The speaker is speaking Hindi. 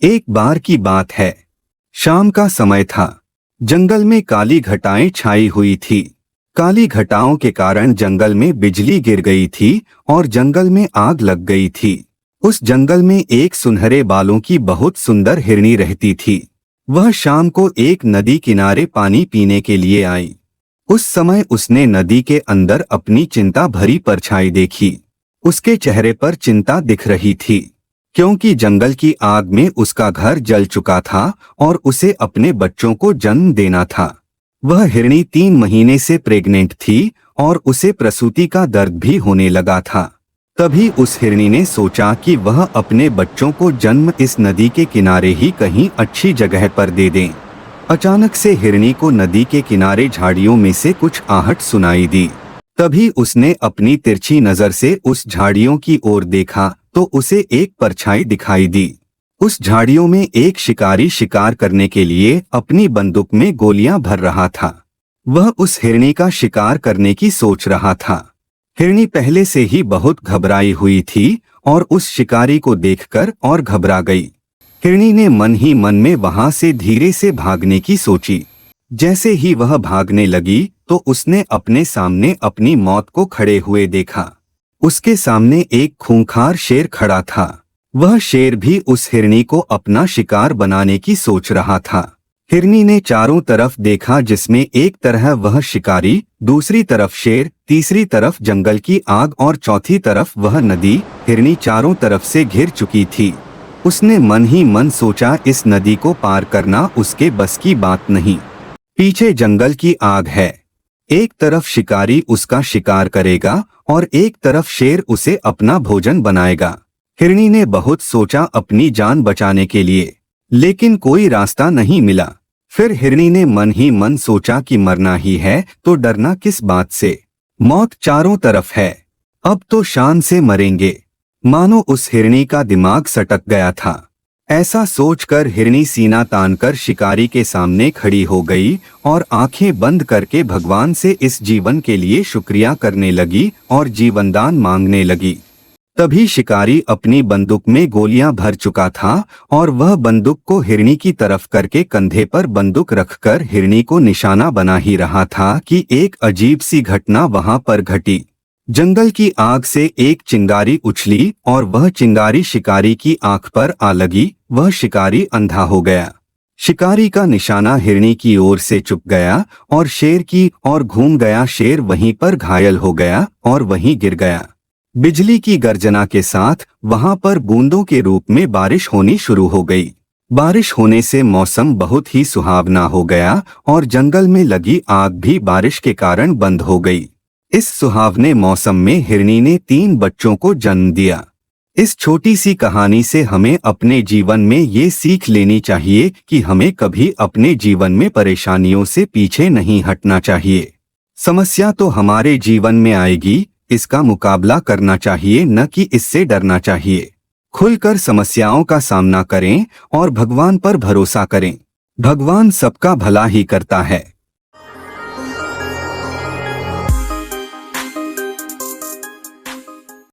एक बार की बात है। शाम का समय था। जंगल में काली घटाएं छाई हुई थी। काली घटाओं के कारण जंगल में बिजली गिर गई थी और जंगल में आग लग गई थी। उस जंगल में एक सुनहरे बालों की बहुत सुंदर हिरनी रहती थी। वह शाम को एक नदी किनारे पानी पीने के लिए आई। उस समय उसने नदी के अंदर अपनी चिंता भरी परछाई देखी। उसके चेहरे पर चिंता दिख रही थी, क्योंकि जंगल की आग में उसका घर जल चुका था और उसे अपने बच्चों को जन्म देना था। वह हिरनी 3 महीने से प्रेग्नेंट थी और उसे प्रसूति का दर्द भी होने लगा था। तभी उस हिरनी ने सोचा कि वह अपने बच्चों को जन्म इस नदी के किनारे ही कहीं अच्छी जगह पर दे दें। अचानक से हिरनी को नदी के किनारे झाड़ियों में से कुछ आहट सुनाई दी। तभी उसने अपनी तिरछी नजर से उस झाड़ियों की ओर देखा तो उसे एक परछाई दिखाई दी। उस झाड़ियों में एक शिकारी शिकार करने के लिए अपनी बंदूक में गोलियां भर रहा था। वह उस हिरनी का शिकार करने की सोच रहा था। हिरनी पहले से ही बहुत घबराई हुई थी और उस शिकारी को देखकर और घबरा गई। हिरनी ने मन ही मन में वहां से धीरे से भागने की सोची। जैसे ही वह भागने लगी तो उसने अपने सामने अपनी मौत को खड़े हुए देखा। उसके सामने एक खूंखार शेर खड़ा था। वह शेर भी उस हिरनी को अपना शिकार बनाने की सोच रहा था। हिरनी ने चारों तरफ देखा, जिसमें एक तरह वह शिकारी, दूसरी तरफ शेर, तीसरी तरफ जंगल की आग और चौथी तरफ वह नदी। हिरनी चारों तरफ से घिर चुकी थी। उसने मन ही मन सोचा, इस नदी को पार करना उसके बस की बात नहीं। पीछे जंगल की आग है। एक तरफ शिकारी उसका शिकार करेगा और एक तरफ शेर उसे अपना भोजन बनाएगा। हिरनी ने बहुत सोचा अपनी जान बचाने के लिए, लेकिन कोई रास्ता नहीं मिला। फिर हिरनी ने मन ही मन सोचा कि मरना ही है तो डरना किस बात से, मौत चारों तरफ है, अब तो शान से मरेंगे। मानो उस हिरनी का दिमाग सटक गया था। ऐसा सोचकर हिरनी सीना तानकर शिकारी के सामने खड़ी हो गई और आंखें बंद करके भगवान से इस जीवन के लिए शुक्रिया करने लगी और जीवनदान मांगने लगी। तभी शिकारी अपनी बंदूक में गोलियां भर चुका था और वह बंदूक को हिरनी की तरफ करके कंधे पर बंदूक रखकर हिरनी को निशाना बना ही रहा था कि एक अजीब सी घटना वहां पर घटी। जंगल की आग से एक चिंगारी उछली और वह चिंगारी शिकारी की आंख पर आ लगी। वह शिकारी अंधा हो गया। शिकारी का निशाना हिरनी की ओर से चुक गया और शेर की ओर घूम गया। शेर वहीं पर घायल हो गया और वहीं गिर गया। बिजली की गर्जना के साथ वहां पर बूंदों के रूप में बारिश होनी शुरू हो गई। बारिश होने से मौसम बहुत ही सुहावना हो गया और जंगल में लगी आग भी बारिश के कारण बंद हो गई। इस सुहावने मौसम में हिरनी ने 3 बच्चों को जन्म दिया। इस छोटी सी कहानी से हमें अपने जीवन में ये सीख लेनी चाहिए कि हमें कभी अपने जीवन में परेशानियों से पीछे नहीं हटना चाहिए। समस्या तो हमारे जीवन में आएगी, इसका मुकाबला करना चाहिए, न कि इससे डरना चाहिए। खुलकर समस्याओं का सामना करें और भगवान पर भरोसा करें। भगवान सबका भला ही करता है।